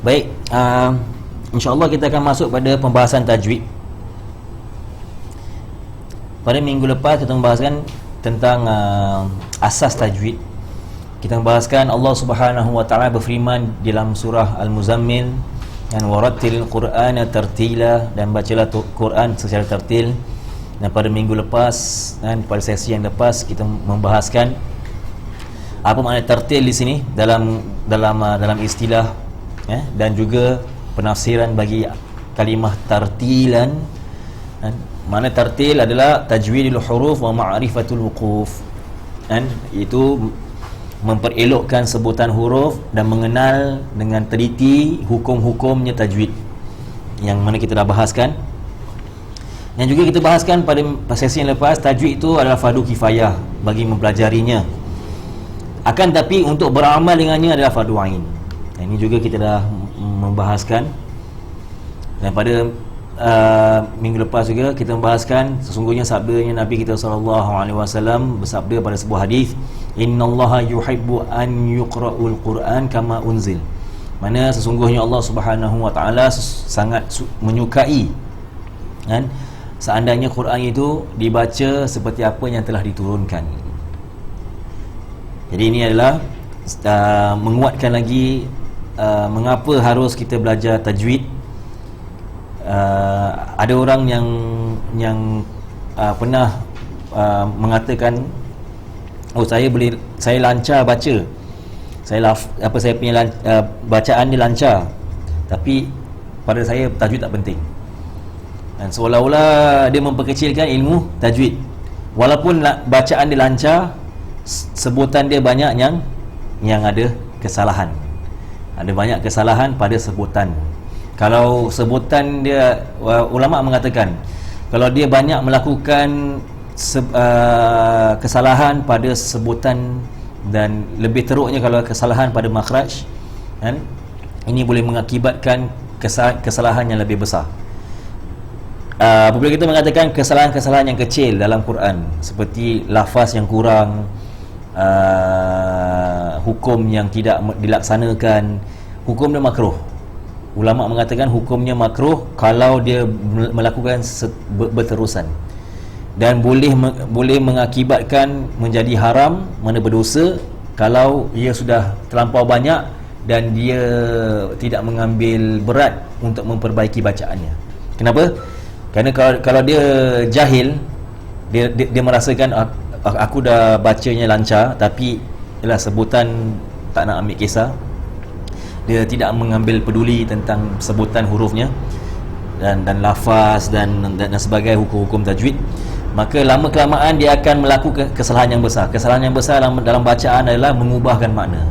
Baik, insya-Allah kita akan masuk pada pembahasan tajwid. Pada minggu lepas kita membahaskan tentang asas tajwid. Kita membahaskan Allah Subhanahu wa taala berfirman dalam surah Al-Muzammil, dan warattilil Qur'ana tartila, dan bacalah Quran secara tertil. Dan pada minggu lepas dan pada sesi yang lepas kita membahaskan apa makna tertil di sini dalam istilah, dan juga penafsiran bagi kalimah tartilan. Makna tartil adalah tajwidul huruf wa ma'rifatul wuquf, itu memperelokkan sebutan huruf dan mengenal dengan teliti hukum-hukumnya tajwid, yang mana kita dah bahaskan. Dan juga kita bahaskan pada sesi yang lepas, tajwid itu adalah fardu kifayah bagi mempelajarinya, akan tapi untuk beramal dengannya adalah fardu ain. Ini juga kita dah membahaskan. Dan pada minggu lepas juga kita membahaskan sesungguhnya sabdanya Nabi kita SAW bersabda pada sebuah hadis, innallaha yuhibbu an yuqra'ul Qur'an kama unzil, mana sesungguhnya Allah Subhanahu wa taala sangat menyukai seandainya Quran itu dibaca seperti apa yang telah diturunkan. Jadi ini adalah menguatkan lagi mengapa harus kita belajar tajwid. Ada orang yang pernah mengatakan, saya lancar baca, saya punya bacaan dia lancar, tapi pada saya tajwid tak penting. Dan seolah-olah dia memperkecilkan ilmu tajwid, walaupun bacaan dia lancar, sebutan dia banyak yang ada kesalahan. Ada banyak kesalahan pada sebutan. Kalau sebutan dia, ulama mengatakan kalau dia banyak melakukan kesalahan pada sebutan, dan lebih teruknya kalau kesalahan pada makhraj, ini boleh mengakibatkan kesalahan yang lebih besar. Apabila kita mengatakan kesalahan-kesalahan yang kecil dalam Quran, seperti lafaz yang kurang, hukum yang tidak dilaksanakan, hukum dia makruh. Ulama mengatakan hukumnya makruh kalau dia melakukan berterusan, dan boleh mengakibatkan menjadi haram, mana berdosa kalau ia sudah terlampau banyak dan dia tidak mengambil berat untuk memperbaiki bacaannya. Kenapa? Kerana kalau dia jahil, dia merasakan aku dah bacanya lancar, tapi ialah sebutan tak nak ambil kisah, dia tidak mengambil peduli tentang sebutan hurufnya dan lafaz dan sebagainya, hukum-hukum tajwid, maka lama kelamaan dia akan melakukan kesalahan yang besar. Kesalahan yang besar dalam bacaan adalah mengubahkan makna,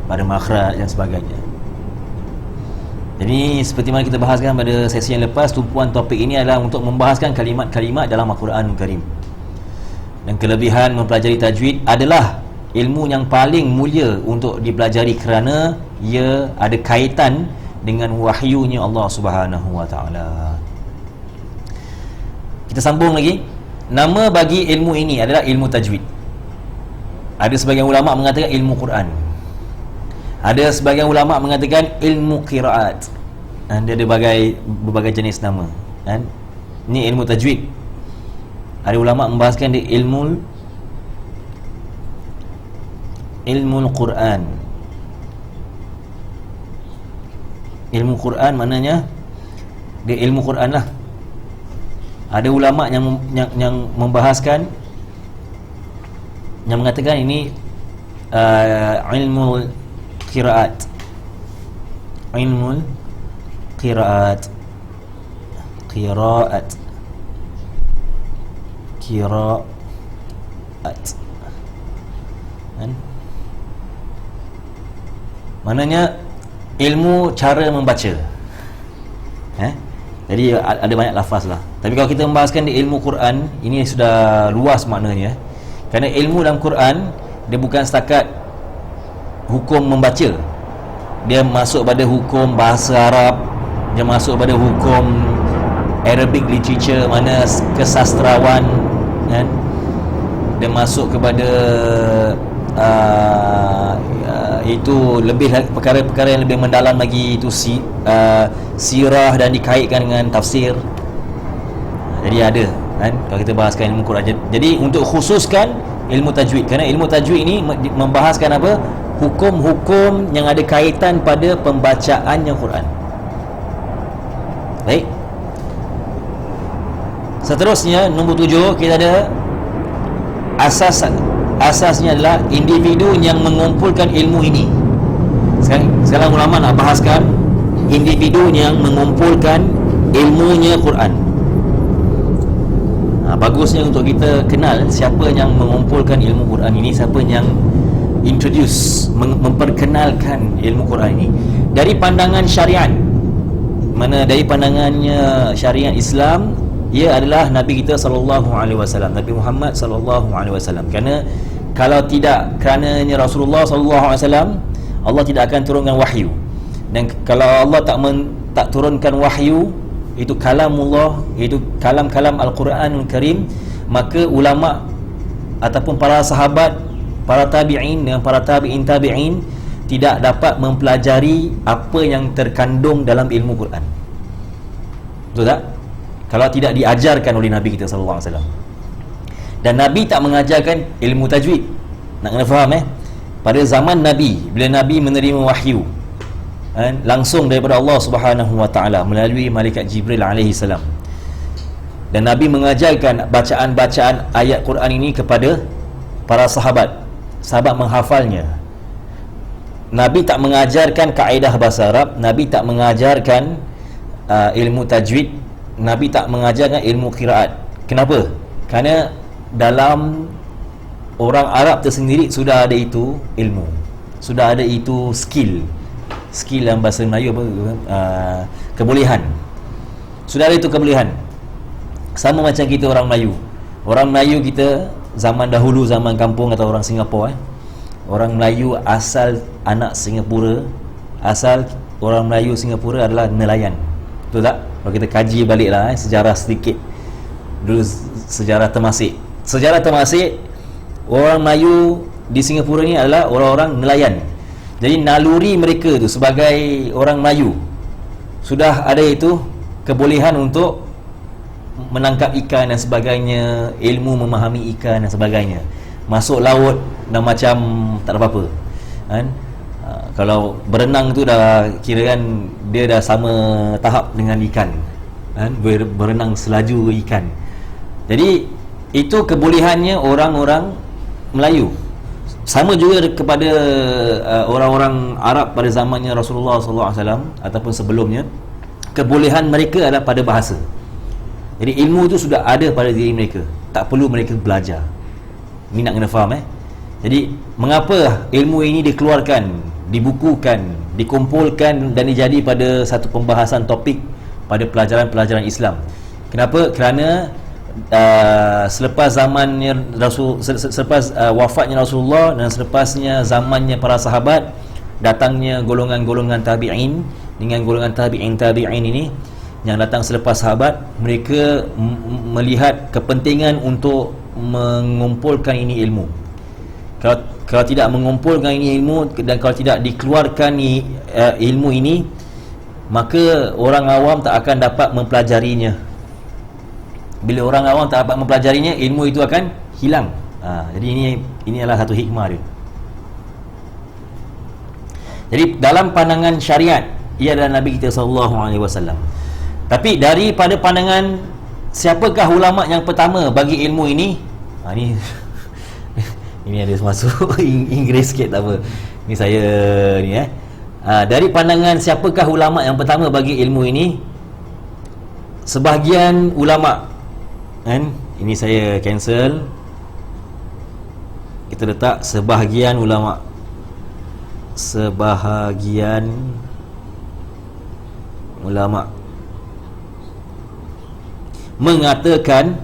pada makhraj dan sebagainya. Jadi seperti mana kita bahaskan pada sesi yang lepas, tumpuan topik ini adalah untuk membahaskan kalimat-kalimat dalam Al-Quranul Karim. Dan kelebihan mempelajari tajwid adalah ilmu yang paling mulia untuk dipelajari kerana ia ada kaitan dengan wahyunya Allah Subhanahu wa taala. Kita sambung lagi. Nama bagi ilmu ini adalah ilmu tajwid. Ada sebagian ulama mengatakan ilmu Quran. Ada sebagian ulama mengatakan ilmu qiraat. Dia ada berbagai jenis nama. Ini ilmu tajwid. Ada ulama membahaskan di ilmu Quran. Ilmu Quran maknanya dia ilmu Quran lah. Ada ulama yang membahaskan, yang mengatakan ini ilmu qiraat. Ilmu qiraat. Maknanya ilmu cara membaca. Jadi ada banyak lafaz lah. Tapi kalau kita membahaskan di ilmu Quran, ini sudah luas maknanya. Kerana ilmu dalam Quran, dia bukan setakat hukum membaca. Dia masuk pada hukum bahasa Arab, dia masuk pada hukum Arabic literature, mana kesastrawan, dia masuk kepada itu perkara-perkara yang lebih mendalam lagi, itu sirah dan dikaitkan dengan tafsir. Jadi ada kan, kalau kita bahaskan ilmu Quran. Jadi untuk khususkan ilmu tajwid, kerana ilmu tajwid ini membahaskan apa? Hukum-hukum yang ada kaitan pada pembacaannya Quran. Baik. Seterusnya nombor 7, kita ada asasnya adalah individu yang mengumpulkan ilmu ini. Sekarang ulama nak bahaskan individu yang mengumpulkan ilmunya Quran. Bagusnya untuk kita kenal siapa yang mengumpulkan ilmu Quran ini, siapa yang introduce, memperkenalkan ilmu Quran ini dari pandangan syariat. Mana dari pandangannya syariat Islam, ia adalah Nabi kita sallallahu alaihi wasallam, Nabi Muhammad sallallahu alaihi wasallam. Kerana kalau tidak kerananya Rasulullah sallallahu alaihi wasallam, Allah tidak akan turunkan wahyu. Dan kalau Allah tak turunkan wahyu, itu kalamullah, itu kalam-kalam Al-Quranul Karim, maka ulama ataupun para sahabat, para tabi'in dan para tabi'in tidak dapat mempelajari apa yang terkandung dalam ilmu Quran. Betul tak? Kalau tidak diajarkan oleh Nabi kita sallallahu alaihi wasallam. Dan Nabi tak mengajarkan ilmu tajwid. Nak kena faham pada zaman Nabi, bila Nabi menerima wahyu langsung daripada Allah Subhanahu wa taala melalui malaikat Jibril alaihi salam, dan Nabi mengajarkan bacaan-bacaan ayat Quran ini kepada para sahabat. Sahabat menghafalnya. Nabi tak mengajarkan kaedah bahasa Arab, Nabi tak mengajarkan ilmu tajwid, Nabi tak mengajarkan ilmu qiraat. Kenapa? Kerana dalam orang Arab tersendiri sudah ada itu ilmu, sudah ada itu skill dalam bahasa Melayu apa, kebolehan. Sudah ada itu kebolehan. Sama macam kita orang Melayu. Orang Melayu kita zaman dahulu, zaman kampung atau orang Singapura, orang Melayu asal anak Singapura, asal orang Melayu Singapura adalah nelayan. Betul tak? Kalau kita kaji baliklah sejarah sedikit dulu, sejarah Temasek. Sejarah Temasek, orang Melayu di Singapura ni adalah orang-orang nelayan. Jadi naluri mereka tu sebagai orang Melayu sudah ada itu kebolehan untuk menangkap ikan dan sebagainya, ilmu memahami ikan dan sebagainya. Masuk laut dan macam tak ada apa-apa kan? Kalau berenang tu dah kira kan dia dah sama tahap dengan ikan kan? Berenang selaju ikan. Jadi itu kebolehannya orang-orang Melayu. Sama juga kepada orang-orang Arab pada zamannya Rasulullah SAW ataupun sebelumnya, kebolehan mereka adalah pada bahasa. Jadi ilmu itu sudah ada pada diri mereka, tak perlu mereka belajar. Ini nak kena faham Jadi mengapa ilmu ini dikeluarkan, dibukukan, dikumpulkan dan dijadi pada satu pembahasan topik pada pelajaran-pelajaran Islam? Kenapa? Kerana selepas zamannya selepas wafatnya Rasulullah dan selepasnya zamannya para sahabat, datangnya golongan-golongan tabi'in dengan golongan tabi'in ini yang datang selepas sahabat, mereka melihat kepentingan untuk mengumpulkan ini ilmu. Kalau tidak mengumpulkan ini ilmu dan kalau tidak dikeluarkan ilmu ini, maka orang awam tak akan dapat mempelajarinya. Bila orang awam tak dapat mempelajarinya, ilmu itu akan hilang. Jadi ini adalah satu hikmah dia. Jadi dalam pandangan syariat, ia adalah Nabi kita SAW. Tapi daripada pandangan siapakah ulama yang pertama bagi ilmu ini, ini ada masuk Inggeris sikit, tak apa. Ini saya ni dari pandangan siapakah ulama yang pertama bagi ilmu ini, sebahagian ulama ini saya cancel, kita letak sebahagian ulama, sebahagian ulama mengatakan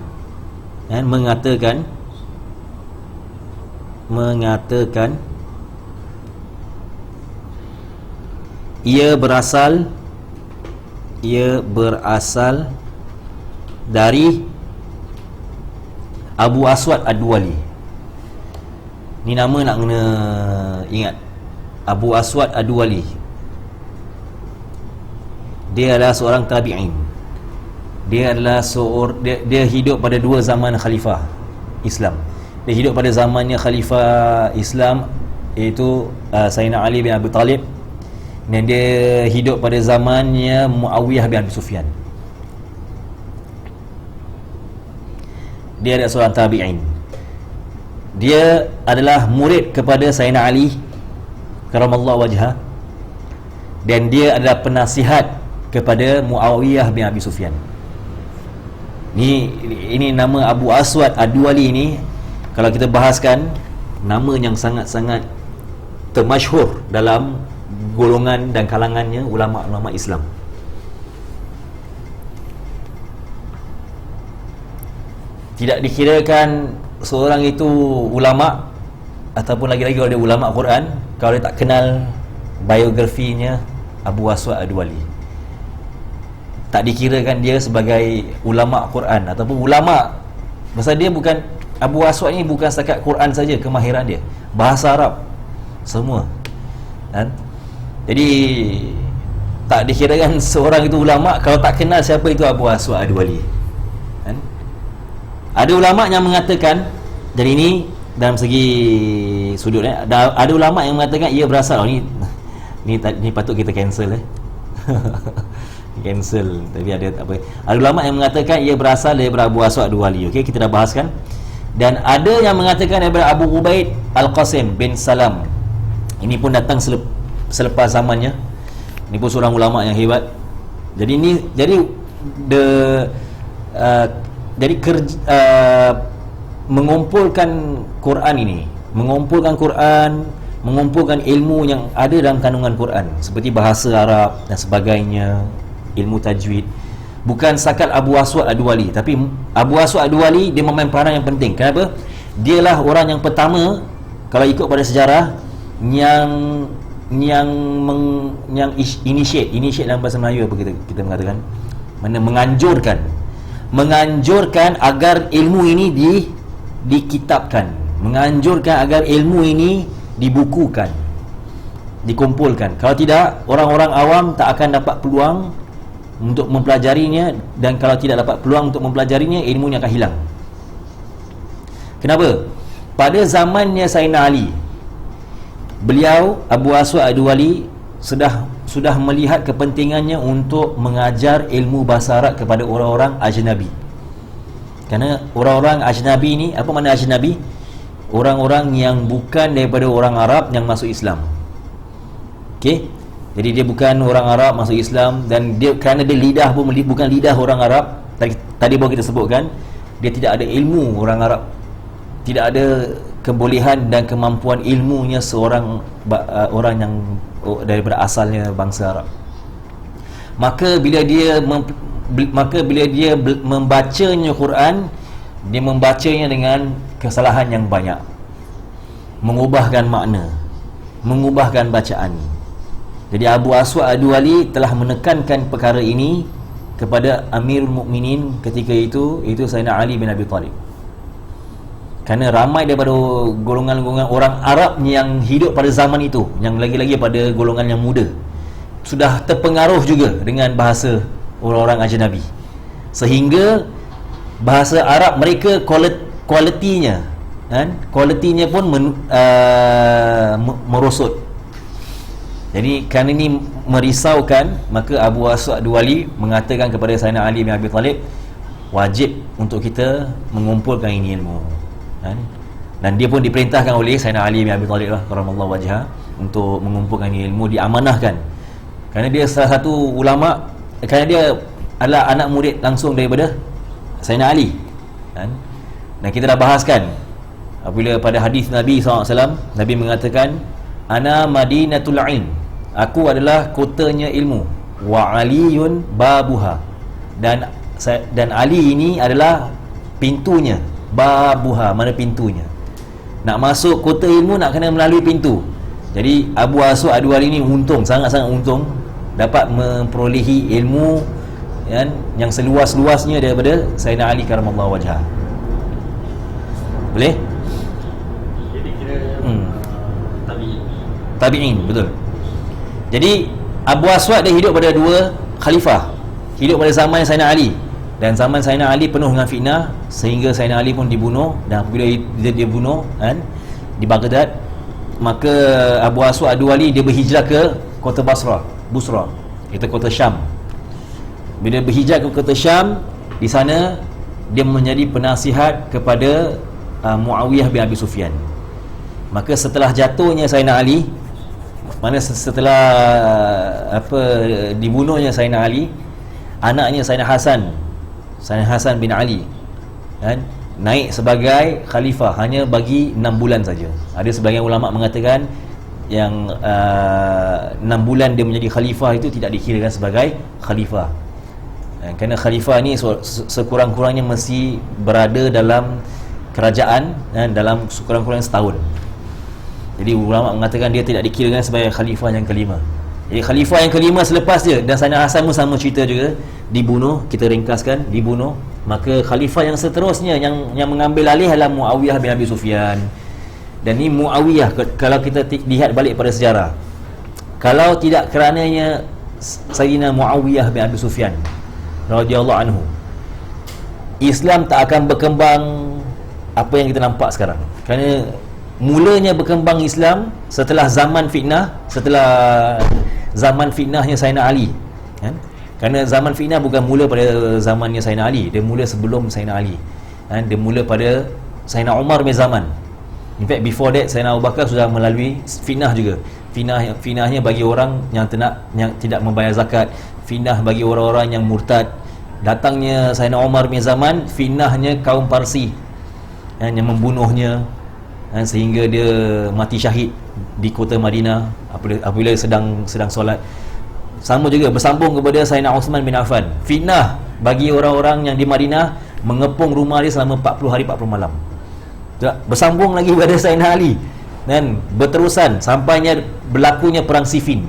ia berasal dari Abu Aswad Ad-Duwali. Ni nama nak kena ingat. Abu Aswad Ad-Duwali. Dia adalah seorang tabi'in. Dia adalah dia hidup pada dua zaman khalifah Islam. Dia hidup pada zamannya khalifah Islam, iaitu Sayyidina Ali bin Abi Talib, dan dia hidup pada zamannya Muawiyah bin Abi Sufyan. Dia adalah seorang tabi'in. Dia adalah murid kepada Sayyidina Ali karamallahu wajhah, dan dia adalah penasihat kepada Muawiyah bin Abi Sufyan. Ini nama Abu Aswad Ad-Duwali ini, kalau kita bahaskan, nama yang sangat-sangat termasyhur dalam golongan dan kalangannya ulama-ulama Islam. Tidak dikirakan seorang itu ulama, ataupun lagi-lagi kalau dia ulama Quran, kalau dia tak kenal biografinya Abu Aswad Ad-Duwali, tak dikirakan dia sebagai ulama Quran ataupun ulama. Pasal dia bukan, Abu Aswad ni bukan setakat Quran saja kemahiran dia, bahasa Arab semua kan? Jadi tak dikirakan seorang itu ulama kalau tak kenal siapa itu Abu Aswad Ad-Duwali kan? Ada ulama yang mengatakan, jadi ini dalam segi sudut ada ulama yang mengatakan ia berasal, ni patut kita cancel cancel, tapi ada ulama yang mengatakan ia berasal daripada Abu Aswad Ad-Duwali. Okey, kita dah bahaskan. Dan ada yang mengatakan daripada Abu Ubaid Al-Qasim bin Salam. Ini pun datang selepas zamannya. Ini pun seorang ulama yang hebat. Jadi mengumpulkan Quran ini, mengumpulkan ilmu yang ada dalam kandungan Quran, seperti bahasa Arab dan sebagainya, ilmu tajwid. Bukan sakat Abu Aswad Ad-Duwali, tapi Abu Aswad Ad-Duwali dia memain peranan yang penting. Kenapa? Dialah orang yang pertama, kalau ikut pada sejarah, yang initiate dalam bahasa Melayu apa kita mengatakan, menganjurkan agar ilmu ini dikitabkan, menganjurkan agar ilmu ini dibukukan, dikumpulkan. Kalau tidak, orang-orang awam tak akan dapat peluang untuk mempelajarinya, dan kalau tidak dapat peluang untuk mempelajarinya, ilmunya akan hilang. Kenapa? Pada zamannya Sayyidina Ali, beliau Abu Aswad Ad-Duwali sudah melihat kepentingannya untuk mengajar ilmu bahasa Arab kepada orang-orang ajnabi. Kerana orang-orang ajnabi ni, apa makna ajnabi? Orang-orang yang bukan daripada orang Arab yang masuk Islam. Okey? Jadi dia bukan orang Arab masuk Islam, dan dia kerana dia lidah pun bukan lidah orang Arab. Tadi baru kita sebutkan, dia tidak ada ilmu orang Arab, tidak ada kebolehan dan kemampuan ilmunya seorang orang yang daripada asalnya bangsa Arab. Maka bila dia membacanya Quran, dia membacanya dengan kesalahan yang banyak, mengubahkan makna, mengubahkan bacaan. Jadi Abu Aswad Ad-Duwali telah menekankan perkara ini kepada Amirul Mukminin ketika itu, Sayyidina Ali bin Abi Talib. Kerana ramai daripada golongan-golongan orang Arab yang hidup pada zaman itu, yang lagi-lagi pada golongan yang muda, sudah terpengaruh juga dengan bahasa orang-orang ajnabi, sehingga bahasa Arab mereka kualitinya pun merosot. Jadi kerana ini merisaukan, maka Abu Aswad Ad-Duwali mengatakan kepada Sayyidina Ali bin Abi Talib, wajib untuk kita mengumpulkan ini ilmu. Dan dia pun diperintahkan oleh Sayyidina Ali bin Abi Talib karamallahu wajhah untuk mengumpulkan ini ilmu, diamanahkan. Kerana dia salah satu ulama, kerana dia adalah anak murid langsung daripada Sayyidina Ali. Dan kita dah bahaskan apabila pada hadis Nabi SAW, Nabi mengatakan, ana madinatul ilm, aku adalah kotanya ilmu, wa aliyun babuha, dan Ali ini adalah pintunya. Babuha, mana pintunya. Nak masuk kota ilmu nak kena melalui pintu. Jadi Abu Aswad Ad-Duwali ini untung, sangat-sangat untung, dapat memperolehi ilmu yang seluas-luasnya daripada Sayyidina Ali karamallahu wajhah. Boleh? Jadi kira tabi'in. tabi'in, betul. Jadi Abu Aswad dia hidup pada dua khalifah, hidup pada zaman Sayyidina Ali, dan zaman Sayyidina Ali penuh dengan fitnah sehingga Sayyidina Ali pun dibunuh. Dan apabila dia bunuh kan di Baghdad, maka Abu Aswad Ad-Duwali dia berhijrah ke kota Busra, itu kota Syam. Bila berhijrah ke kota Syam, di sana dia menjadi penasihat kepada Muawiyah bin Abi Sufyan. Maka setelah jatuhnya Sayyidina Ali, setelah dibunuhnya Sayyidina Ali, anaknya Sayyidina Hasan bin Ali kan, naik sebagai khalifah hanya bagi 6 bulan saja. Ada sebagian ulama mengatakan yang 6 bulan dia menjadi khalifah itu tidak dikirakan sebagai khalifah, kerana khalifah ni sekurang-kurangnya mesti berada dalam kerajaan dalam sekurang-kurangnya setahun. Jadi ulama mengatakan dia tidak dikirakan sebagai khalifah yang kelima. Jadi khalifah yang kelima selepas dia, dan Sayyidina Hasan pun sama cerita juga, dibunuh. Kita ringkaskan, dibunuh. Maka khalifah yang seterusnya yang mengambil alih adalah Muawiyah bin Abi Sufyan. Dan ni Muawiyah, kalau kita lihat balik pada sejarah, kalau tidak kerananya Sayyidina Muawiyah bin Abi Sufyan radhiyallahu anhu, Islam tak akan berkembang apa yang kita nampak sekarang. Kerana mulanya berkembang Islam setelah zaman fitnah, setelah zaman fitnahnya Sayyidina Ali kan? Kerana zaman fitnah bukan mula pada zamannya Sayyidina Ali, dia mula sebelum Sayyidina Ali kan? Dia mula pada Sayyidina Umar punya zaman. In fact before that Sayyidina Abu Bakar sudah melalui fitnah juga. Fitnahnya bagi orang yang tidak membayar zakat, fitnah bagi orang-orang yang murtad. Datangnya Sayyidina Umar punya zaman, fitnahnya kaum Parsi kan, yang membunuhnya sehingga dia mati syahid di kota Madinah apabila sedang solat. Sama juga bersambung kepada Sayyidina Uthman bin Affan, fitnah bagi orang-orang yang di Madinah mengepung rumah dia selama 40 hari 40 malam. Bersambung lagi kepada Sayyidina Ali dan berterusan sampainya berlakunya perang Siffin.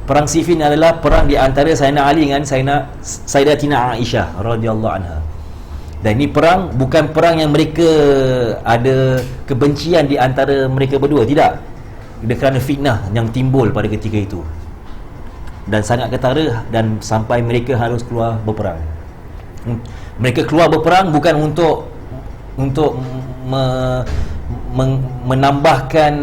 Perang Siffin adalah perang di antara Sayyidina Ali dengan Sayyidatina Aisyah radhiyallahu anha. Dan ini perang bukan perang yang mereka ada kebencian di antara mereka berdua, tidak. Dia kerana fitnah yang timbul pada ketika itu dan sangat ketara, dan sampai mereka harus keluar berperang. Mereka keluar berperang bukan untuk menambahkan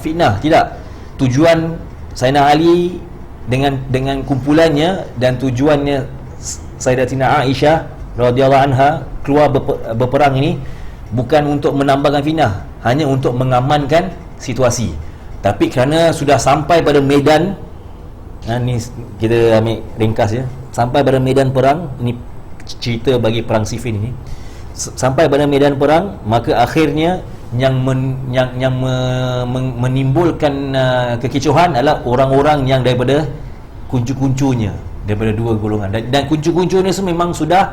fitnah, tidak. Tujuan Sayyidina Ali dengan kumpulannya dan tujuannya Sayyidatina Aisyah radhiyallahu anha keluar berperang ini bukan untuk menambahkan fitnah, hanya untuk mengamankan situasi. Tapi kerana sudah sampai pada medan, ni kita ambil ringkas ya, sampai pada medan perang, ini cerita bagi perang Siffin ini. Sampai pada medan perang, maka akhirnya yang menimbulkan kekicauan adalah orang-orang yang daripada kuncu-kuncunya, daripada dua golongan. Dan kuncu-kuncunya memang sudah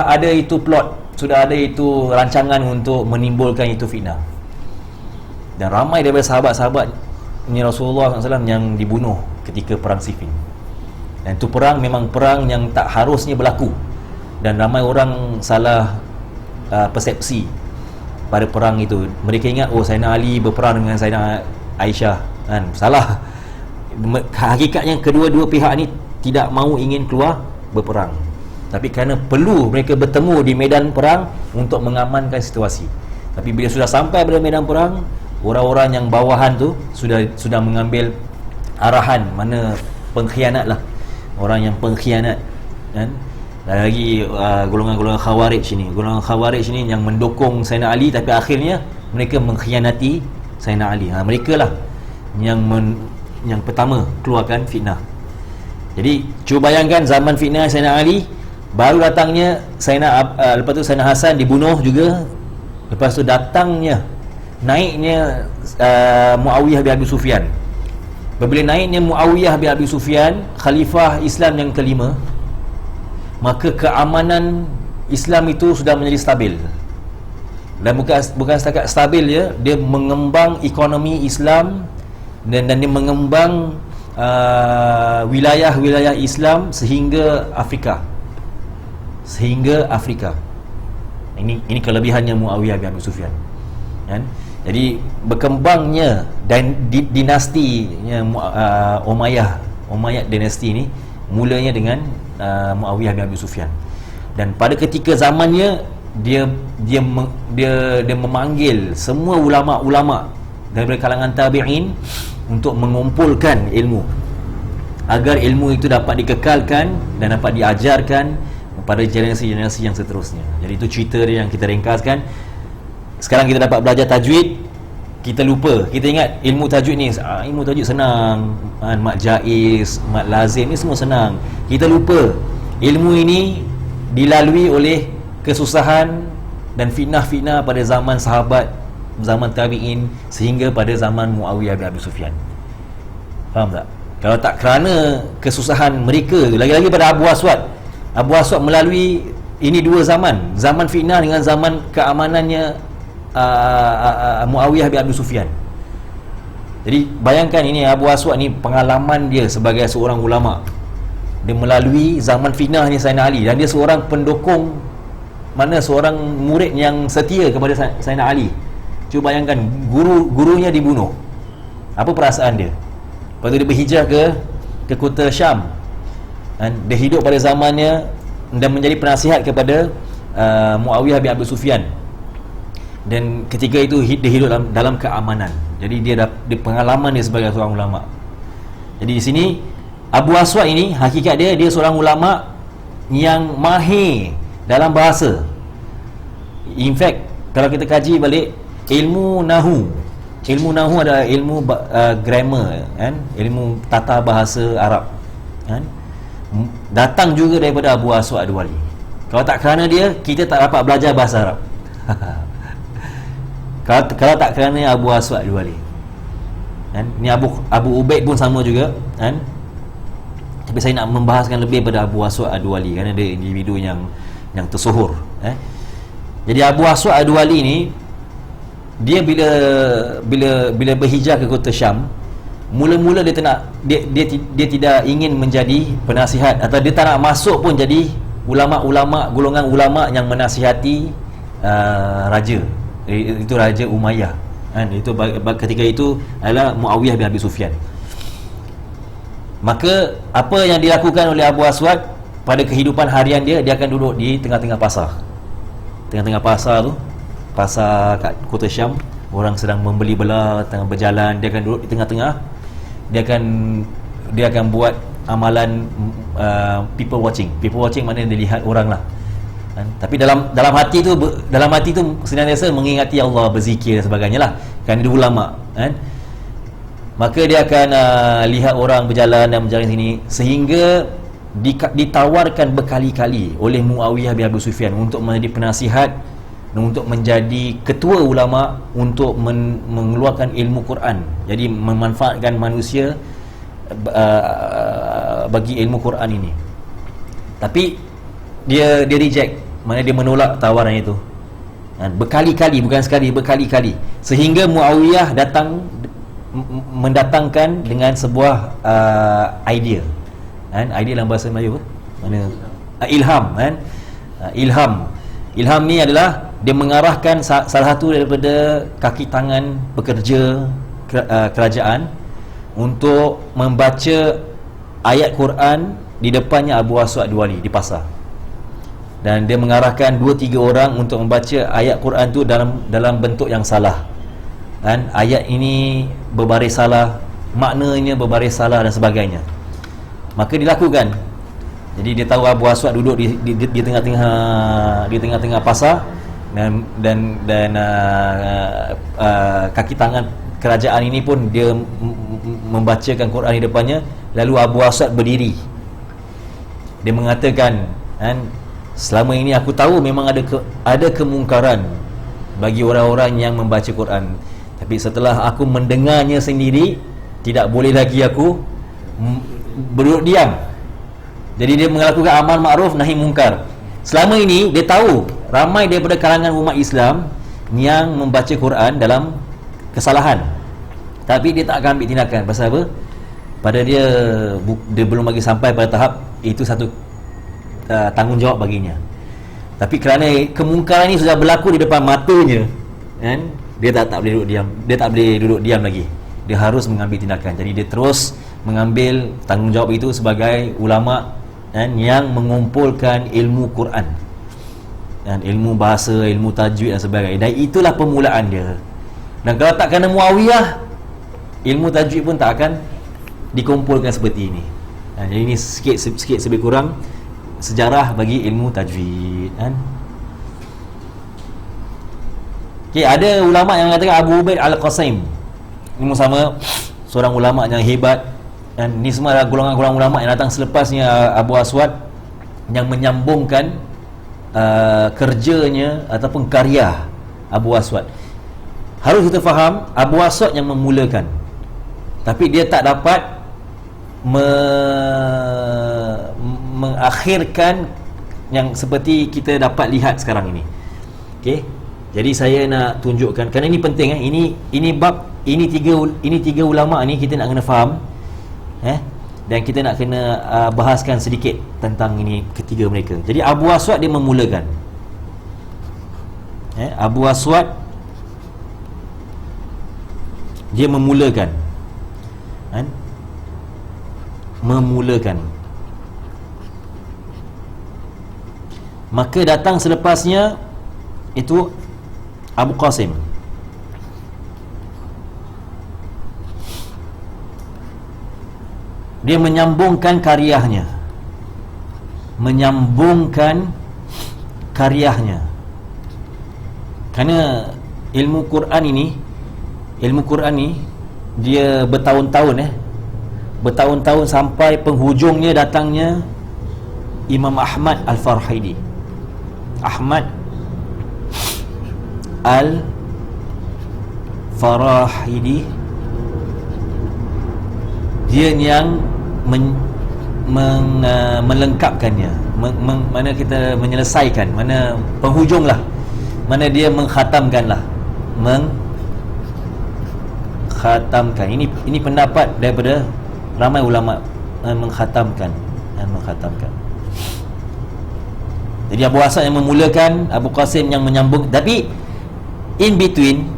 ada itu plot, sudah ada itu rancangan untuk menimbulkan itu fitnah. Dan ramai daripada sahabat-sahabat Rasulullah SAW yang dibunuh ketika perang Siffin. Dan itu perang memang perang yang tak harusnya berlaku, dan ramai orang salah persepsi pada perang itu. Mereka ingat Sayyidina Ali berperang dengan Sayyidina Aisyah kan. Salah. Hakikatnya kedua-dua pihak ni tidak mahu ingin keluar berperang, tapi kerana perlu mereka bertemu di medan perang untuk mengamankan situasi. Tapi bila sudah sampai pada medan perang, orang-orang yang bawahan tu sudah mengambil arahan, mana pengkhianat lah, orang yang pengkhianat kan. Dan lagi golongan-golongan Khawarij ini, golongan Khawarij ini yang mendukung Sayyidina Ali, tapi akhirnya mereka mengkhianati Sayyidina Ali. Mereka lah yang pertama keluarkan fitnah. Jadi cuba bayangkan zaman fitnah Sayyidina Ali, baru datangnya lepas tu Sayyidina Hasan dibunuh juga. Lepas tu naiknya Muawiyah bin Abi Sufyan. Bila naiknya Muawiyah bin Abi Sufyan, khalifah Islam yang kelima, maka keamanan Islam itu sudah menjadi stabil. Dan bukan setakat stabil ya, dia mengembang ekonomi Islam dan dia mengembang wilayah-wilayah Islam sehingga Afrika. Ini kelebihannya Muawiyah bin Abi Sufyan kan. Jadi berkembangnya dan dinastinya Umayyad dinasti ni mulanya dengan Muawiyah bin Abi Sufyan. Dan pada ketika zamannya dia memanggil semua ulama-ulama daripada kalangan tabi'in untuk mengumpulkan ilmu agar ilmu itu dapat dikekalkan dan dapat diajarkan pada generasi-generasi yang seterusnya. Jadi itu cerita dia yang kita ringkaskan. Sekarang kita dapat belajar tajwid, kita lupa, kita ingat ilmu tajwid ni, ilmu tajwid senang, mat jaiz, mat lazim ni semua senang. Kita lupa ilmu ini dilalui oleh kesusahan dan fitnah-fitnah pada zaman sahabat, zaman tabi'in, sehingga pada zaman Muawiyah bin Abi Sufyan. Faham tak? Kalau tak kerana kesusahan mereka, lagi-lagi pada Abu Aswad melalui ini dua zaman, zaman fitnah dengan zaman keamanannya Muawiyah bin Abi Sufyan. Jadi bayangkan, ini Abu Aswad ni pengalaman dia sebagai seorang ulama, dia melalui zaman fitnah ni Sayyidina Ali, dan dia seorang pendukung, seorang murid yang setia kepada Sayyidina Ali. Cuba bayangkan, gurunya dibunuh, apa perasaan dia? Lepas tu dia berhijrah ke kota Syam, dan dia hidup pada zamannya dan menjadi penasihat kepada Muawiyah bin Abi Sufyan. Dan ketika itu dia hidup dalam keamanan. Jadi dia pengalaman dia sebagai seorang ulama. Jadi di sini Abu Aswad ini, hakikat dia seorang ulama yang mahir dalam bahasa. In fact, kalau kita kaji balik ilmu nahu adalah ilmu grammar, kan? Ilmu tata bahasa Arab, kan? Datang juga daripada Abu Aswad Ad-Duwali. Kalau tak kerana dia, kita tak dapat belajar bahasa Arab. Kalau tak kerana Abu Aswad Ad-Duwali, kan? Ni Abu Ubaid pun sama juga, kan? Tapi saya nak membahaskan lebih pada Abu Aswad Ad-Duwali, kerana dia individu yang tersohor. Jadi Abu Aswad Ad-Duwali ni, dia bila berhijrah ke kota Syam, mula-mula dia tidak ingin menjadi penasihat, atau dia tak nak masuk pun jadi golongan ulama yang menasihati raja. Itu Raja Umayyah, kan? Itu ketika itu adalah Muawiyah bin Abi Sufyan. Maka apa yang dilakukan oleh Abu Aswad pada kehidupan harian dia akan duduk di tengah-tengah pasar. Tengah-tengah pasar tu, pasar kat kota Syam, orang sedang membeli belah, tengah berjalan, dia akan duduk di tengah-tengah. Dia akan buat amalan people watching. People watching maknanya dia lihat orang lah, kan? Tapi dalam hati tu senantiasa mengingati Allah, berzikir dan sebagainya lah, kan? Dia ulama, kan? Maka dia akan lihat orang berjalan dan berjalan sini, sehingga ditawarkan berkali-kali oleh Muawiyah bin Abi Sufyan untuk menjadi penasihat, untuk menjadi ketua ulama, untuk mengeluarkan ilmu Quran. Jadi memanfaatkan manusia bagi ilmu Quran ini. Tapi dia reject, maknanya dia menolak tawaran itu, kan? Berkali-kali, bukan sekali, berkali-kali, sehingga Muawiyah mendatangkan dengan sebuah idea, kan? Idea dalam bahasa Melayu apa? Mana? Ilham, kan? Ilham ni adalah dia mengarahkan salah satu daripada kaki tangan pekerja kerajaan untuk membaca ayat Quran di depannya Abu Aswad Ad-Duwali di pasar. Dan dia mengarahkan 2-3 orang untuk membaca ayat Quran tu dalam bentuk yang salah, kan? Ayat ini berbaris salah, maknanya berbaris salah dan sebagainya. Maka dilakukan. Jadi dia tahu Abu Aswad duduk di tengah-tengah pasar, dan kaki tangan kerajaan ini pun dia membacakan Quran di depannya. Lalu Abu Aswad berdiri, dia mengatakan, kan, selama ini aku tahu memang ada kemungkaran bagi orang-orang yang membaca Quran, tapi setelah aku mendengarnya sendiri, tidak boleh lagi aku berduduk diam. Jadi dia melakukan amal makruf nahi mungkar. Selama ini dia tahu ramai daripada kalangan umat Islam yang membaca Quran dalam kesalahan, tapi dia tak akan ambil tindakan. Pasal apa? Pada dia belum lagi sampai pada tahap itu satu tanggungjawab baginya. Tapi kerana kemungkaran ini sudah berlaku di depan matanya, kan, tak boleh duduk diam. Dia tak boleh duduk diam lagi. Dia harus mengambil tindakan. Jadi dia terus mengambil tanggungjawab itu sebagai ulama yang mengumpulkan ilmu Quran dan ilmu bahasa, ilmu tajwid dan sebagainya. Dan itulah permulaan dia. Dan kalau tak kena Muawiyah, ilmu tajwid pun tak akan dikumpulkan seperti ini. Jadi ini sikit lebih kurang sejarah bagi ilmu tajwid kan. Okay, ada ulama yang mengatakan Abu Ubaid Al-Qasim ini sama seorang ulama yang hebat, dan ni semua adalah golongan-golongan ulama yang datang selepasnya Abu Aswad yang menyambungkan kerjanya ataupun karya Abu Aswad. Harus kita faham, Abu Aswad yang memulakan, tapi dia tak dapat mengakhirkan yang seperti kita dapat lihat sekarang ini. Okey. Jadi saya nak tunjukkan, kerana ini penting ini bab, ini tiga ulama ni kita nak kena faham dan kita nak kena bahaskan sedikit tentang ini ketiga mereka. Jadi Abu Aswad dia memulakan. Abu Aswad dia memulakan. Maka datang selepasnya itu Abu Qasim. Dia menyambungkan karyanya. Kerana ilmu Quran ni dia bertahun-tahun sampai penghujungnya datangnya Imam Ahmad Al-Farhidi. Ahmad Al-Farahidi, dia yang melengkapkannya, mana kita menyelesaikan, mana penghujung lah, mana dia mengkhatamkan. Ini pendapat daripada ramai ulama, mengkhatamkan. Jadi Abu Asad yang memulakan, Abu Qasim yang menyambung. Tapi in between,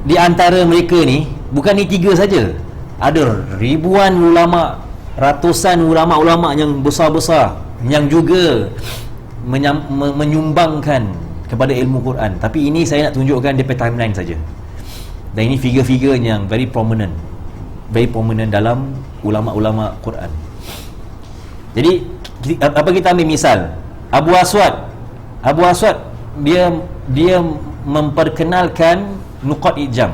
di antara mereka ni, bukan ni tiga saja, ada ribuan ulama, ratusan ulama-ulama yang besar-besar yang juga menyumbangkan kepada ilmu Quran. Tapi ini saya nak tunjukkan dia timeline saja. Dan ini figure-figure yang very prominent dalam ulama-ulama Quran. Jadi apa kita ambil misal Abu Aswad dia memperkenalkan nuqat ijam.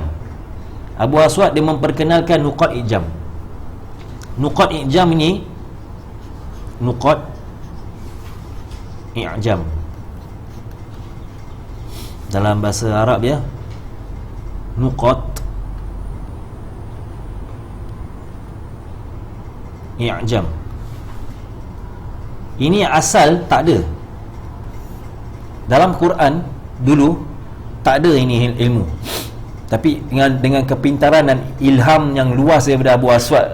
Abu Aswad dia memperkenalkan nuqat ijam. Nuqat ijam ini, nuqat ijam dalam bahasa Arab ya, nuqat ijam ini asal tak ada dalam Quran dulu, tak ada ini ilmu. Tapi dengan kepintaran dan ilham yang luas daripada Abu Aswad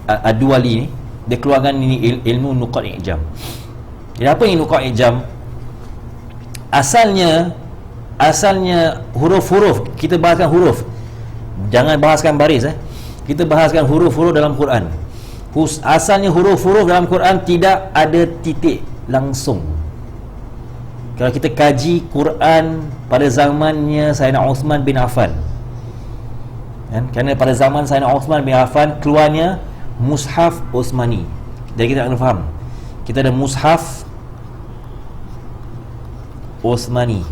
Ad-Duwali ni, dia keluarkan ini ilmu nuqat ijam. Jadi apa ini nuqat ijam? Asalnya huruf-huruf, kita bahaskan huruf, jangan bahaskan baris kita bahaskan huruf-huruf dalam Quran. Asalnya huruf-huruf dalam Quran tidak ada titik langsung. Kalau kita kaji Quran pada zamannya Sayyidina Uthman bin Affan, kerana pada zaman Sayyidina Uthman bin Affan keluarnya Mushaf Uthmani. Jadi kita kena faham, kita ada Mushaf Uthmani.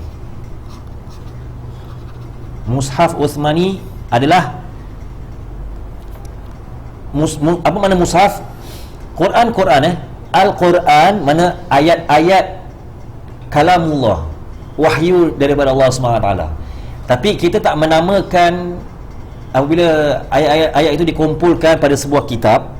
Mushaf Uthmani adalah apa mana mushaf? Quran Al-Quran, mana ayat-ayat kalamullah, wahyu daripada Allah SWT. Tapi kita tak menamakan, apabila ayat-ayat itu dikumpulkan pada sebuah kitab,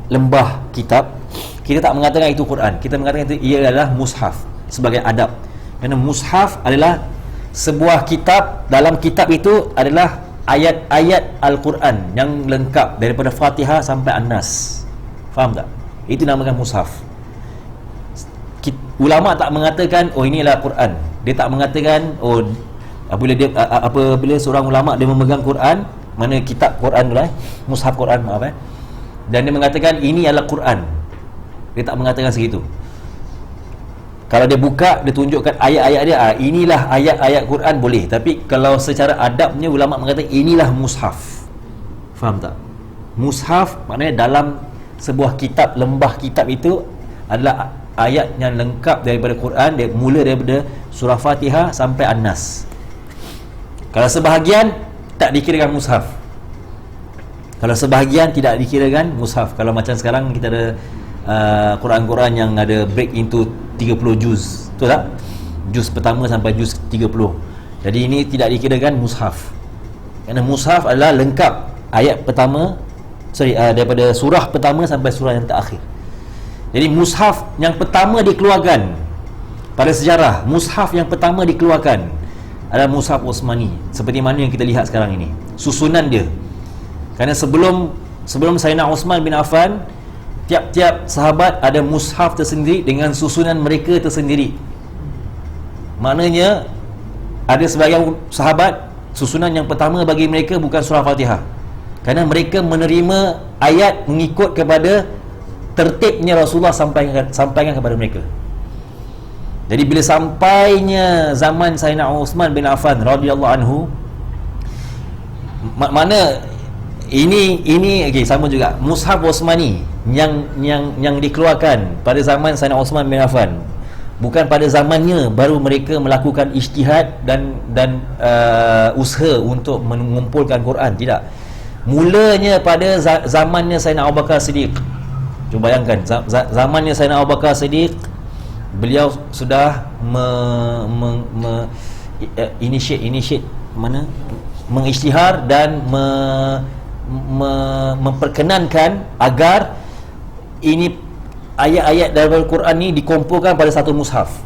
lembah kitab, kita tak mengatakan itu Quran. Kita mengatakan itu ia adalah mushaf sebagai adab. Kerana mushaf adalah sebuah kitab, dalam kitab itu adalah ayat-ayat Al-Quran yang lengkap daripada Fatihah sampai An-Nas. Faham tak? Itu namakan mushaf. Ulama tak mengatakan oh inilah Quran. Dia tak mengatakan oh Apabila seorang ulama dia memegang Quran, mana kitab Quran tu lah, mushaf Quran, maaf dan dia mengatakan ini adalah Quran, dia tak mengatakan segitu. Kalau dia buka, dia tunjukkan ayat-ayat dia, inilah ayat-ayat Quran, boleh. Tapi kalau secara adabnya ulama mengatakan inilah mushaf. Faham tak? Mushaf maknanya dalam sebuah kitab, lembah kitab itu adalah ayat yang lengkap daripada Quran, dia mula daripada surah Fatihah sampai An-Nas. Kalau sebahagian tak dikirakan mushaf, kalau sebahagian tidak dikirakan mushaf. Kalau macam sekarang kita ada Quran-Quran yang ada break into 30 juz, betul tak? Juz pertama sampai juz 30. Jadi ini tidak dikirakan mushaf, kerana mushaf adalah lengkap ayat pertama, daripada surah pertama sampai surah yang terakhir. Jadi mushaf yang pertama dikeluarkan pada sejarah, mushaf yang pertama dikeluarkan adalah mushaf Utsmani, seperti mana yang kita lihat sekarang ini susunan dia. Kerana sebelum Sayyidina Uthman bin Affan, tiap-tiap sahabat ada mushaf tersendiri dengan susunan mereka tersendiri. Maknanya ada sebagian sahabat susunan yang pertama bagi mereka bukan surah Fatihah, kerana mereka menerima ayat mengikut kepada tertibnya Rasulullah sampaikan kepada mereka. Jadi bila sampainya zaman Sayyidina Uthman bin Affan radhiyallahu anhu, mana ini okey, sama juga mushaf Utsmani yang dikeluarkan pada zaman Sayyidina Uthman bin Affan, bukan pada zamannya baru mereka melakukan ijtihad dan usaha untuk mengumpulkan Quran, tidak. Mulanya pada zamannya Sayyidina Abu Bakar Siddiq. Cuba bayangkan, zamannya Sayyidina Abu Bakar Siddiq, beliau sudah initiate mengisytihar dan memperkenankan agar ini ayat-ayat daripada Quran ni dikumpulkan pada satu mushaf.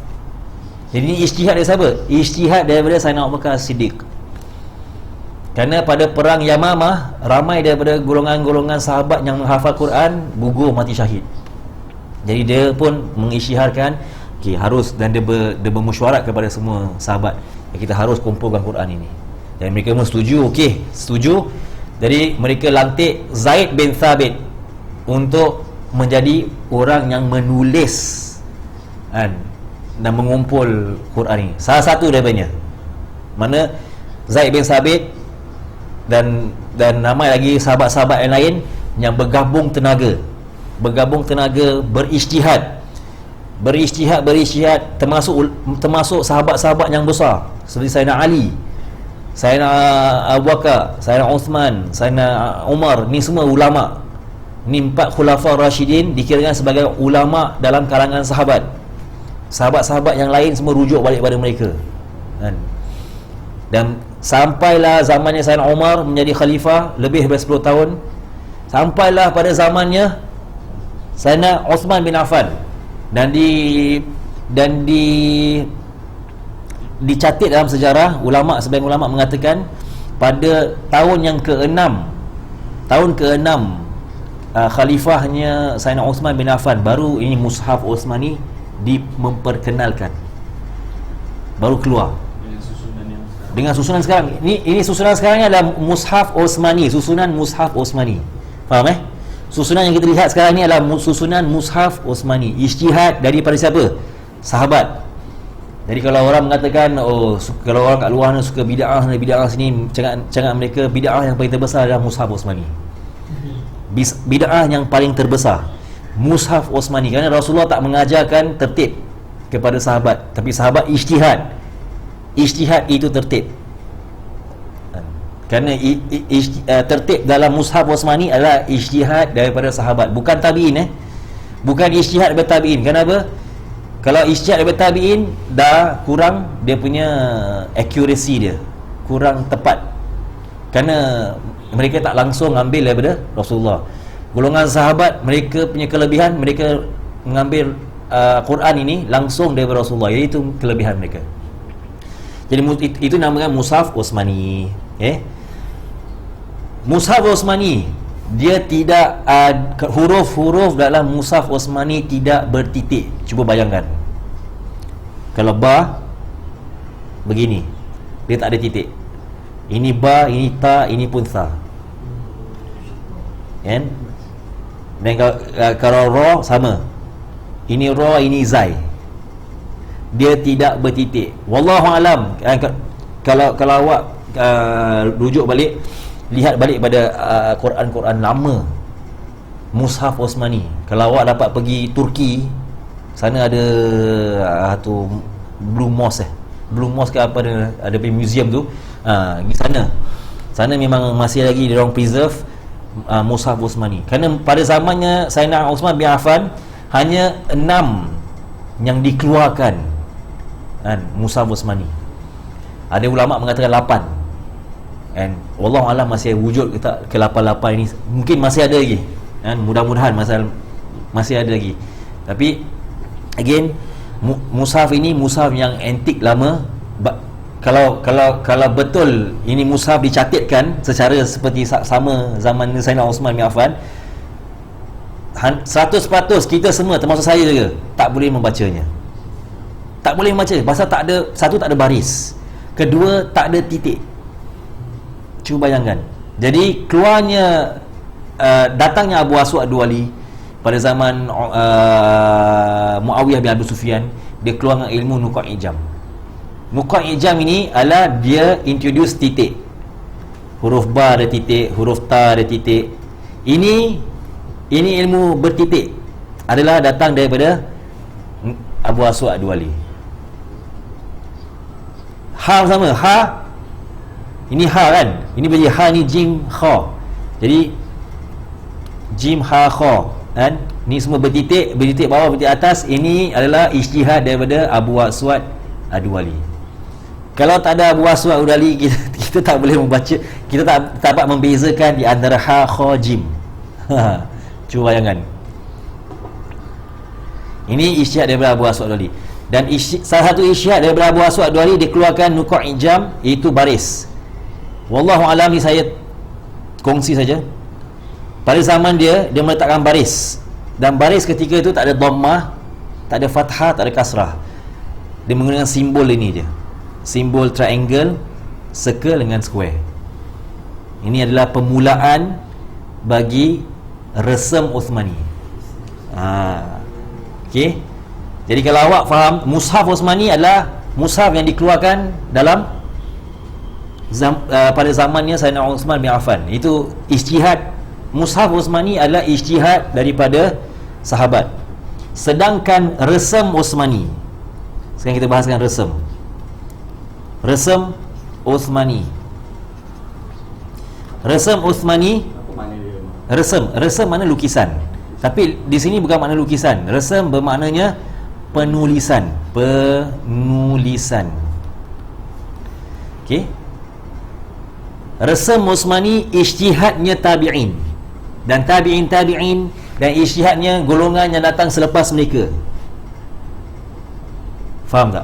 Jadi ini ijtihad dari siapa? Ijtihad daripada Sayyidina Abu Bakar Siddiq. Kerana pada perang Yamamah, ramai daripada golongan-golongan sahabat yang menghafal Quran gugur mati syahid. Jadi dia pun mengisytiharkan, okey, harus, dan dia bermesyuarat kepada semua sahabat, kita harus kumpulkan Quran ini. Dan mereka pun setuju, okey, setuju. Jadi mereka lantik Zaid bin Thabit untuk menjadi orang yang menulis dan mengumpul Quran ini. Salah satu daripadanya, mana Zaid bin Thabit dan ramai lagi sahabat-sahabat yang lain yang bergabung tenaga berijtihad, termasuk sahabat-sahabat yang besar seperti Sayyidina Ali, Sayyidina Abu Bakar, Sayyidina Uthman, Sayyidina Umar. Ni semua ulama. Ni 4 khulafa Rashidin dikirakan sebagai ulama dalam kalangan sahabat. Sahabat-sahabat yang lain semua rujuk balik pada mereka, kan? Dan sampailah zamannya Sayyidina Umar menjadi khalifah lebih daripada 10 tahun. Sampailah pada zamannya Sayyidina Uthman bin Affan, dan dicatat dalam sejarah, sebagian ulama mengatakan pada tahun yang ke-6 khalifahnya Sayyidina Uthman bin Affan, baru ini mushaf Utsmani memperkenalkan, baru keluar dengan susunan sekarang. Ini susunan sekarang ni adalah mushaf Utsmani, susunan mushaf Utsmani. Faham Susunan yang kita lihat sekarang ni adalah susunan mushaf Utsmani. Ijtihad daripada siapa? Sahabat. Jadi kalau orang mengatakan, kalau orang kat luar ni suka bid'ah sini, jangan mereka, bid'ah yang paling terbesar adalah mushaf Utsmani. Bid'ah yang paling terbesar mushaf Utsmani, kerana Rasulullah tak mengajarkan tertib kepada sahabat, tapi sahabat ijtihad itu tertib. Kerana tertib dalam mushaf Utsmani adalah ijtihad daripada sahabat, bukan tabi'in bukan ijtihad daripada tabi'in. Kenapa? Kalau ijtihad daripada tabi'in, dah kurang dia punya accuracy, dia kurang tepat, kerana mereka tak langsung ambil daripada Rasulullah. Golongan sahabat, mereka punya kelebihan, mereka mengambil Quran ini langsung daripada Rasulullah, iaitu kelebihan mereka. Jadi itu namakan mushaf Utsmani. Mushaf Utsmani, dia tidak huruf-huruf dalam mushaf Utsmani tidak bertitik. Cuba bayangkan, kalau ba begini, dia tak ada titik. Ini ba, ini ta, ini pun tha. Kan? Dan kalau ra sama. Ini ra, ini zai. Dia tidak bertitik. Wallahu alam. Kalau awak rujuk balik, lihat balik pada Quran-Quran lama, Mushaf Osmani. Kalau awak dapat pergi Turki, sana ada tu Blue Mosque Blue Mosque apa ada pergi museum tu, pergi sana memang masih lagi dia orang preserve Mushaf Osmani. Kerana pada zamannya Sayyidina Uthman bin Affan hanya 6 yang dikeluarkan Mushaf Osmani. Ada ulama mengatakan 8. And wallahu alam masih wujud ke 8 ini, mungkin masih ada lagi. Mudah-mudahan masih ada lagi. Tapi again, mushaf ini mushaf yang antik lama. Kalau betul ini mushaf dicatatkan secara seperti sama zaman Sayyidina Uthman bin Affan, 100% kita semua termasuk saya juga tak boleh membacanya. Tak boleh membaca pasal tak ada, satu tak ada baris, kedua tak ada titik. Cuba bayangkan. Jadi keluarnya datangnya Abu Aswad Ad-Duali pada zaman Muawiyah bin Abu Sufyan, dia keluar dengan ilmu Nuqat Ijam. Nuqat Ijam ini adalah dia introduce titik. Huruf ba ada titik, huruf ta ada titik. Ini ilmu bertitik adalah datang daripada Abu Aswad Ad-Duali. Ha sama, ha. Ini ha kan? Ini bagi ha, ni jim kha. Jadi jim ha kha kan? Ni semua bertitik bawah, bertitik atas. Ini adalah ijtihad daripada Abu Aswad Ad-Duali. Kalau tak ada Abu Aswad Ad-Duali, kita tak boleh membaca, kita tak dapat membezakan di antara ha, kha, jim. Cuba bayangkan. Ini ijtihad daripada Abu Aswad Ad-Duali. Dan salah satu ijtihad daripada Abu Aswad Ad-Duali, dikeluarkan Nuqat Ijam, iaitu baris. Wallahu alam, ni saya kongsi saja. Pada zaman dia meletakkan baris, dan baris ketika itu tak ada dhammah, tak ada fathah, tak ada kasrah. Dia menggunakan simbol ini je, simbol triangle, circle dengan square. Ini adalah permulaan bagi resam Uthmani. Okey. Jadi kalau awak faham, Mushaf Uthmani adalah mushaf yang dikeluarkan dalam pada zamannya Sayyidina Uthman bin Affan. Itu ijtihad. Mushaf Uthmani adalah ijtihad daripada sahabat. Sedangkan resam Uthmani, sekarang kita bahaskan resam Uthmani. Resam Uthmani, resam mana lukisan. Tapi di sini bukan makna lukisan. Resam bermaknanya penulisan. Okey. Resam Uthmani ijtihadnya tabi'in, dan tabi'in dan ijtihadnya golongan yang datang selepas mereka. Faham tak?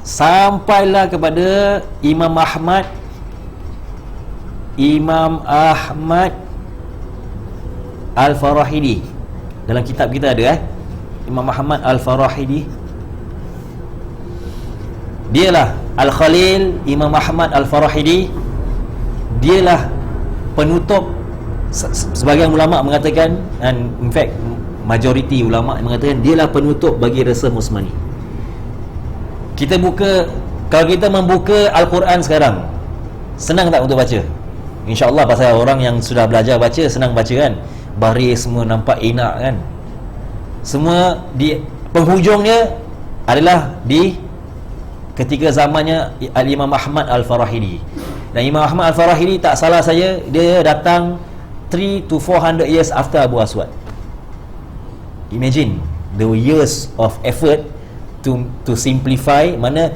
Sampailah kepada Imam Ahmad Al-Farahidi. Dalam kitab kita ada Imam Ahmad Al-Farahidi. Dialah Al-Khalil, Imam Ahmad Al-Farahidi. Dialah penutup. Sebagian ulama mengatakan, and in fact majoriti ulama mengatakan dialah penutup bagi resam Uthmani. Kita buka, kalau kita membuka Al-Quran sekarang, senang tak untuk baca? InsyaAllah, pasal orang yang sudah belajar baca senang baca kan, baris semua nampak enak kan. Semua di penghujungnya adalah di ketika zamannya Al-Imam Ahmad Al-Farahidi. Dan Imam Ahmad Al-Farahidi, tak salah saya, dia datang 300 to 400 years after Abu Aswad. Imagine the years of effort to simplify, mana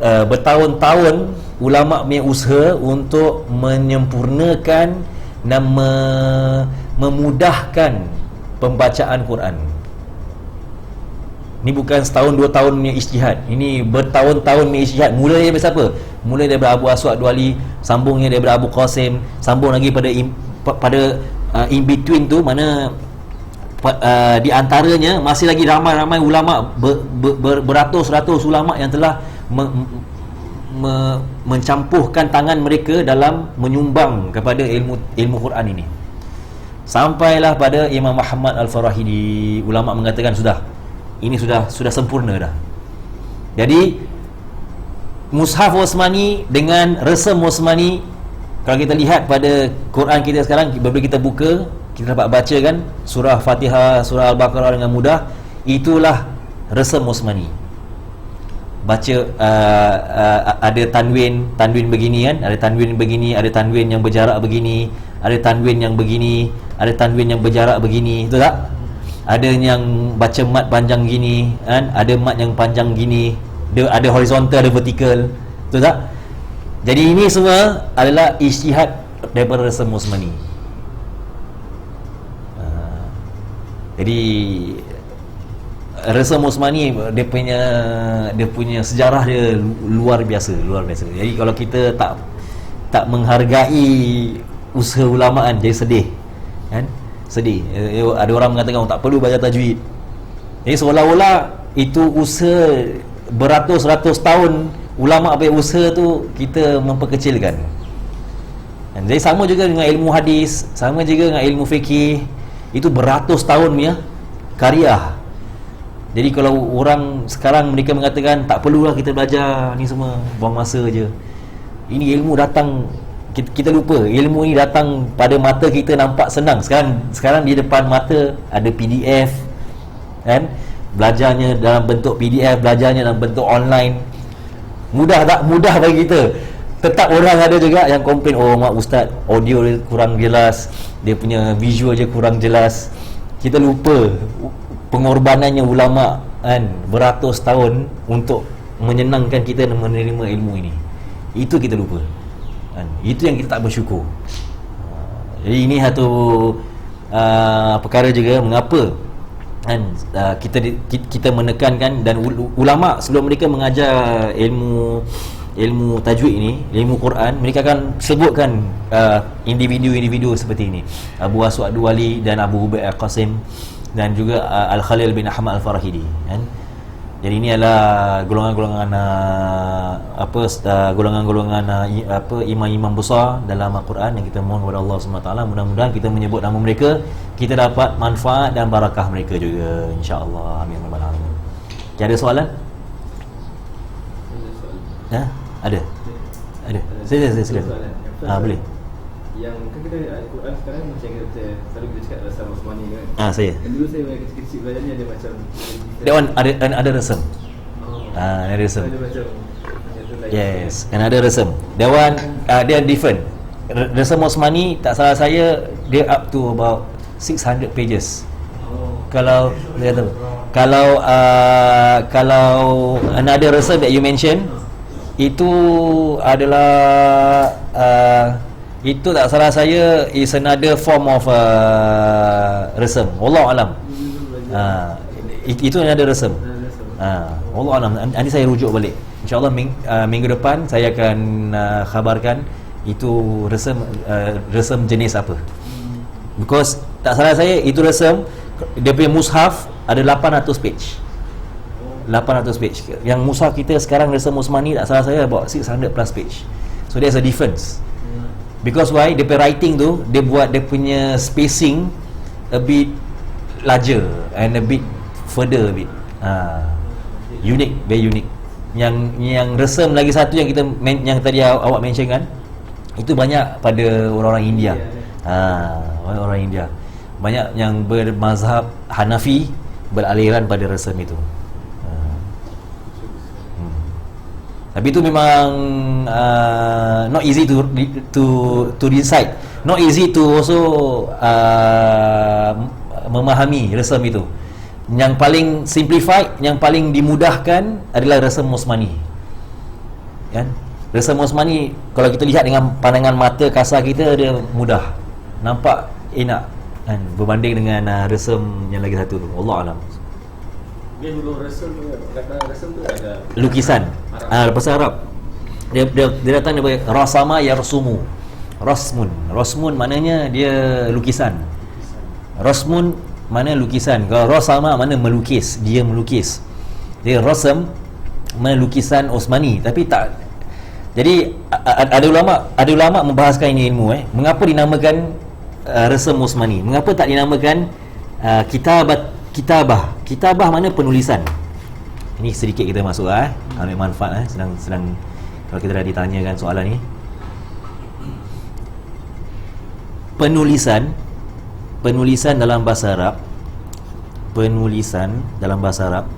bertahun-tahun ulama punya usaha untuk menyempurnakan dan memudahkan pembacaan Quran. Ini bukan setahun 2 tahun punya ijtihad. Ini bertahun-tahun punya ijtihad. Mula daripada siapa? Mula daripada Abu Aswad Ad-Duali, sambungnya daripada Abu Qasim, sambung lagi pada in between tu, mana di antaranya masih lagi ramai-ramai ulama, beratus-ratus ulama yang telah mencampuhkan tangan mereka dalam menyumbang kepada ilmu Quran ini. Sampailah pada Imam Muhammad Al-Farahidi, ulama mengatakan ini sudah sempurna dah. Jadi Mushaf Osmani dengan resem Osmani, kalau kita lihat pada Quran kita sekarang, bila kita buka, kita dapat baca kan surah Fatihah, surah Al-Baqarah dengan mudah. Itulah resem Osmani. Baca ada tanwin begini kan, ada tanwin begini, ada tanwin yang berjarak begini, ada tanwin yang begini, ada tanwin yang berjarak begini, betul tak? Ada yang baca mat panjang gini kan, ada mat yang panjang gini, ada horizontal, ada vertikal, betul tak? Jadi ini semua adalah ijtihad daripada resem Osmani. Jadi resem Osmani dia punya sejarah dia luar biasa. Jadi kalau kita tak menghargai usaha ulamaan, jadi sedih kan? Sedih. Ada orang mengatakan tak perlu belajar tajwid. Jadi seolah-olah itu usaha beratus-ratus tahun ulama punya usaha tu kita memperkecilkan. Jadi sama juga dengan ilmu hadis, sama juga dengan ilmu fikih, itu beratus tahun punya karya. Jadi kalau orang sekarang mereka mengatakan tak perlulah kita belajar ni semua, buang masa je. Ini ilmu datang, kita lupa ilmu ni datang pada mata kita nampak senang. Sekarang di depan mata ada PDF kan, belajarnya dalam bentuk PDF, belajarnya dalam bentuk online. Mudah tak? Mudah bagi kita. Tetap orang ada juga yang komplain, oh mak ustaz, audio dia kurang jelas, dia punya visual je kurang jelas. Kita lupa pengorbanannya ulama kan, beratus tahun untuk menyenangkan kita dan menerima ilmu ini. Itu kita lupa kan? Itu yang kita tak bersyukur. Jadi ini satu perkara juga mengapa kan kita menekankan, dan ulama sebelum mereka mengajar ilmu tajwid ini, ilmu Quran, mereka akan sebutkan individu-individu seperti ini, Abu Aswad Ad-Duwali dan Abu Hubaib Al-Qasim dan juga Al-Khalil bin Ahmad Al-Farahidi kan. Jadi ini adalah golongan-golongan golongan-golongan imam-imam besar dalam Al-Quran yang kita mohon kepada Allah SWT, mudah-mudahan kita menyebut nama mereka, kita dapat manfaat dan barakah mereka juga, insya-Allah. Amin ya rabbal alamin. Ada soalan? Ya? Ada? Sila. Boleh. Yang kan kita Al-Quran sekarang macam kita selalu kita cakap resam Osmani kan. Saya. Dulu saya kecil-kecil belajar ni ada macam that one ada resem. Ada resem. Ada macam Yes, and ada resem. That one dia different. Resem Osmani tak salah saya dia up to about 600 pages. Kalau another resem that you mention itu adalah itu tak salah saya is another form of resem. Wallahu alam. Itu another resem. Wallahu alam. Nanti saya rujuk balik. InsyaAllah minggu depan saya akan khabarkan itu resem jenis apa. Because tak salah saya itu resem dia punya mushaf ada 800 page. 800 page. Yang mushaf kita sekarang resem Osmani tak salah saya about 600 plus page. So there's a difference. Because why? Dia punya writing tu dia buat dia punya spacing a bit larger and a bit further a bit. Unique, very unique. Yang resem lagi satu yang kita yang tadi awak mention kan, itu banyak pada orang-orang India. Orang India. Banyak yang bermazhab Hanafi beraliran pada resem itu. Tapi itu memang not easy to decide, not easy to also memahami resem itu. Yang paling simplified, yang paling dimudahkan adalah resem Osmani kan? Resem Osmani kalau kita lihat dengan pandangan mata kasar kita, dia mudah, nampak enak kan, berbanding dengan resem yang lagi satu tu. Wallahu alam. Dia dulu resem tu, kata resem tu ada lukisan bahasa Arab. Dia datang daripada rasama yarsumu. Rasmun maknanya dia lukisan. Rasmun mana lukisan. Kalau rasama mana melukis, dia melukis. Dia rasam mana lukisan Osmani, tapi tak. Jadi ada ulama membahaskan ini ilmu mengapa dinamakan resam Osmani, mengapa tak dinamakan kitabah mana penulisan. Ini sedikit kita masuk ambil manfaat sedang kalau kita dah ditanyakan soalan ni. Penulisan dalam bahasa Arab,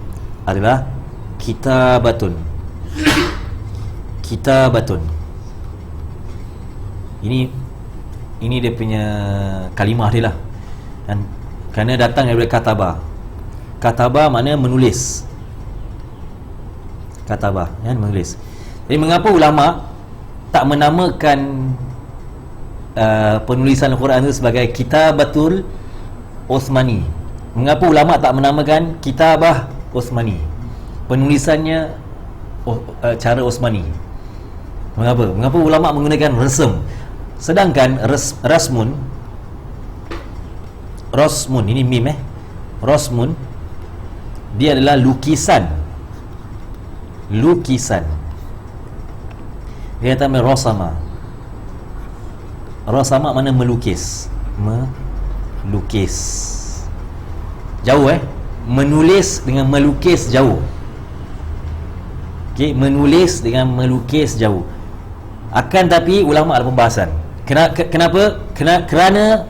adalah kitabatun. Ini dia punya kalimah dia lah. Dan kerana datang daripada katabah makna menulis. Menulis. Jadi mengapa ulama tak menamakan penulisan Al-Quran itu sebagai kitabatul Osmani? Mengapa ulama tak menamakan kitabah Osmani, penulisannya cara Osmani? Mengapa ulama menggunakan resam, sedangkan rasmun, ini mim rasmun, dia adalah lukisan. Dia kata rasama mana melukis. Jauh menulis dengan melukis jauh. Okey, menulis dengan melukis jauh. Akan tapi ulama ada pembahasan. Kenapa? Kerana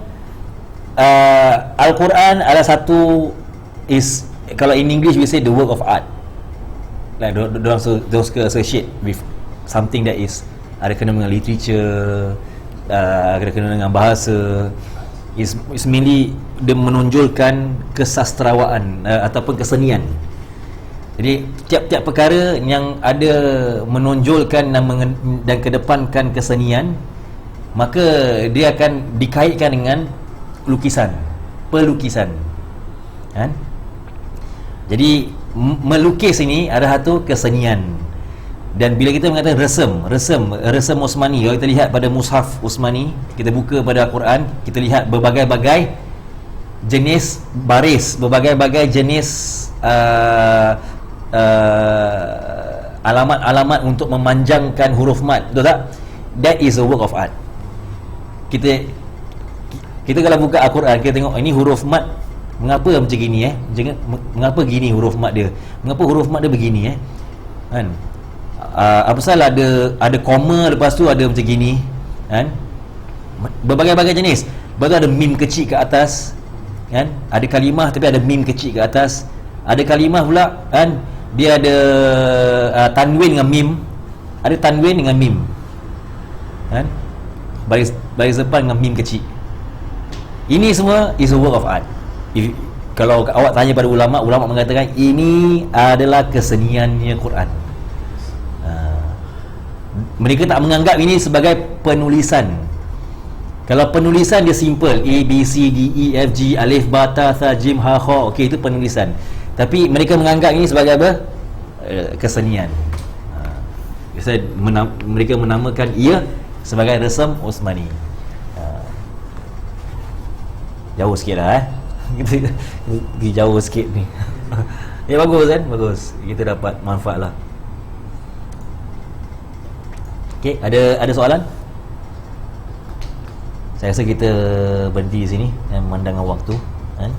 Al-Quran adalah satu kalau in English we say the work of art. Like those associate with something that is ada kena dengan literature, ada kena dengan bahasa. Is mainly dia menonjolkan kesastrawan ataupun kesenian. Jadi tiap-tiap perkara yang ada menonjolkan dan kedepankan kesenian, maka dia akan dikaitkan dengan pelukisan kan? Jadi melukis ini adalah satu kesenian. Dan bila kita mengatakan resam Osmani, kalau kita lihat pada mushaf Osmani, kita buka pada Al-Quran, kita lihat berbagai-bagai jenis baris, berbagai-bagai jenis alamat-alamat untuk memanjangkan huruf mat, betul tak? That is a work of art. Kita kalau buka Al-Quran, kita tengok ini huruf mat, mengapa macam gini mengapa gini huruf mat dia, mengapa huruf mat dia begini kan? Apa salah ada koma, lepas tu ada macam gini kan? Berbagai-bagai jenis. Lepas tu ada mim kecil ke atas kan? Ada kalimah tapi ada mim kecil ke atas. Ada kalimah pula kan, dia ada tanwin dengan mim, ada tanwin dengan mim kan? Baris depan dengan mim kecil. Ini semua is a work of art. Kalau awak tanya pada ulama mengatakan ini adalah keseniannya Quran. Mereka tak menganggap ini sebagai penulisan. Kalau penulisan dia simple, A, B, C, D, E, F, G, alif, ba, ta, tha, jim, ha, kha, okey, itu penulisan. Tapi mereka menganggap ini sebagai apa? Kesenian. Mereka menamakan ia sebagai resam Osmani. Jauh sikit lah pergi jauh sikit ni. Bagus kan? Bagus. Kita dapat manfaat lah. Okey, ada soalan? Saya rasa kita berhenti di sini dan memandangkan waktu kan?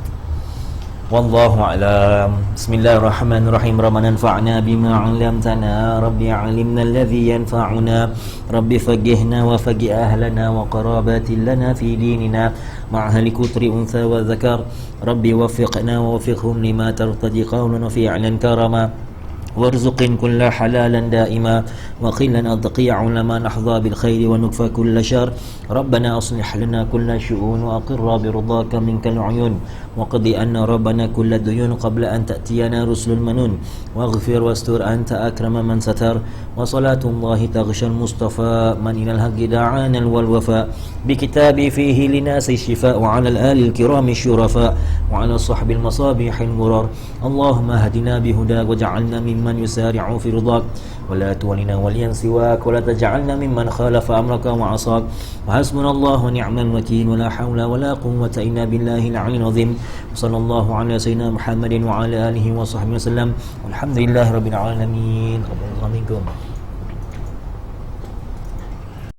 Wallahu a'lam. Bismillahirrahmanirrahim. Rabbana anfa'na bima 'allamtana, rabbi 'allimna alladhi yanfa'una, rabbi faqihna wa faqih ahlana wa qarabatin lana fi dinina ma'ahli kutri untha wa dhakar, rabbi waffiqna wa waffiqhum lima tartadi qawlan wa fi'lan karama, وارزق كل حلالا دائما وقلا أضقيع لما نحظى بالخير ونكفى كل شر ربنا أصلح لنا كل شؤون وأقر برضاك منك العيون وقضي أن ربنا كل ديون قبل أن تأتينا رسل المنون واغفر واستر أنت أكرم من ستر وصلاة الله تغشى المصطفى من إلى الحق دعانا والوفاء بكتابي فيه لناس الشفاء وعلى الآل الكرام الشرفاء وعلى صحب المصابيح المرار اللهم اهدنا بهداك وجعلنا ممن يسارع في رضاك ولا تولنا وليا سواك ولا تجعلنا ممن خالف أمرك وعصاك وحسبنا الله ونعم الوكيل ولا حول ولا قوة إلا بالله العلي العظيم وصلى الله على سيدنا محمد وعلى آله وصحبه وسلم والحمد لله رب العالمين. رب الله منكم.